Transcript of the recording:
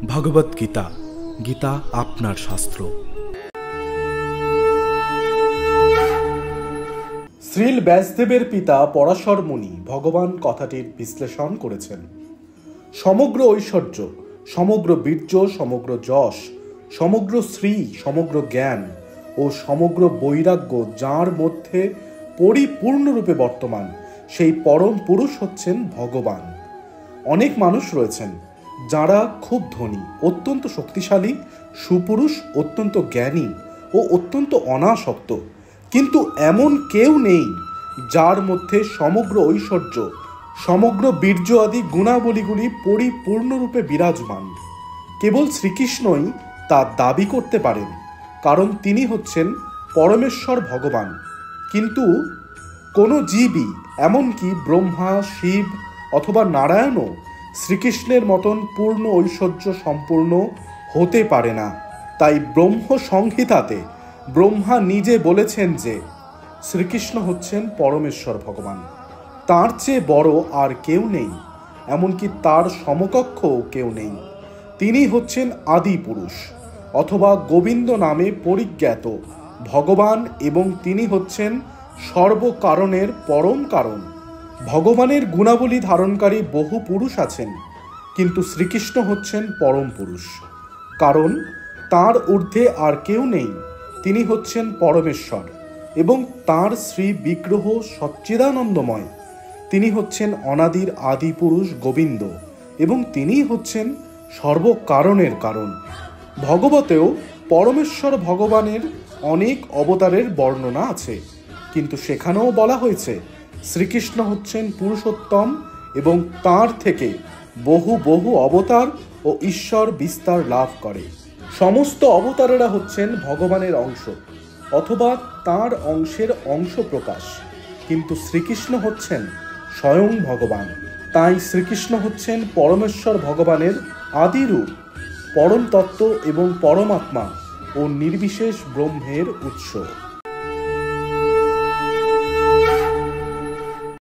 ভগবত গীতা। গীতা আপনার শাস্ত্র। শ্রীল ব্যাসদেবের পিতা পরাশর মুনি ভগবান কথাটির বিশ্লেষণ করেছেন। সমগ্র ঐশ্বর্য, সমগ্র বীর্য, সমগ্র যশ, সমগ্র শ্রী, সমগ্র জ্ঞান ও সমগ্র বৈরাগ্য যার মধ্যে পরিপূর্ণরূপে বর্তমান, সেই পরম পুরুষ হচ্ছেন ভগবান। অনেক মানুষ রয়েছেন যারা খুব ধনী, অত্যন্ত শক্তিশালী, সুপুরুষ, অত্যন্ত জ্ঞানী ও অত্যন্ত অনাসক্ত, কিন্তু এমন কেউ নেই যার মধ্যে সমগ্র ঐশ্বর্য, সমগ্র বীর্য আদি গুণাবলীগুলি পরিপূর্ণরূপে বিরাজমান। কেবল শ্রীকৃষ্ণই তা দাবি করতে পারেন, কারণ তিনি হচ্ছেন পরমেশ্বর ভগবান। কিন্তু কোনো জীবই, এমনকি ব্রহ্মা, শিব অথবা নারায়ণও শ্রীকৃষ্ণের মতন পূর্ণ ঐশ্বর্য সম্পূর্ণ হতে পারে না। তাই ব্রহ্ম সংহিতাতে ব্রহ্মা নিজে বলেছেন যে শ্রীকৃষ্ণ হচ্ছেন পরমেশ্বর ভগবান। তার চেয়ে বড় আর কেউ নেই, এমনকি তার সমকক্ষও কেউ নেই। তিনি হচ্ছেন আদি পুরুষ অথবা গোবিন্দ নামে পরিজ্ঞাত ভগবান, এবং তিনি হচ্ছেন সর্বকারণের পরম কারণ। ভগবানের গুণাবলী ধারণকারী বহু পুরুষ আছেন, কিন্তু শ্রীকৃষ্ণ হচ্ছেন পরম পুরুষ, কারণ তার ঊর্ধ্বে আর কেউ নেই। তিনি হচ্ছেন পরমেশ্বর এবং তার শ্রী বিগ্রহ সচ্চিদানন্দময়। তিনি হচ্ছেন অনাদির আদি পুরুষ গোবিন্দ, এবং তিনিই হচ্ছেন সর্বকারণের কারণ। ভগবতেও পরমেশ্বর ভগবানের অনেক অবতারের বর্ণনা আছে, কিন্তু সেখানেও বলা হয়েছে শ্রীকৃষ্ণ হচ্ছেন পুরুষোত্তম এবং তার থেকে বহু বহু অবতার ও ঈশ্বর বিস্তার লাভ করে। সমস্ত অবতারেরা হচ্ছেন ভগবানের অংশ অথবা তার অংশের অংশ প্রকাশ, কিন্তু শ্রীকৃষ্ণ হচ্ছেন স্বয়ং ভগবান। তাই শ্রীকৃষ্ণ হচ্ছেন পরমেশ্বর ভগবানের আদিরূপ, পরম তত্ত্ব এবং পরমাত্মা ও নির্বিশেষ ব্রহ্মের উৎস।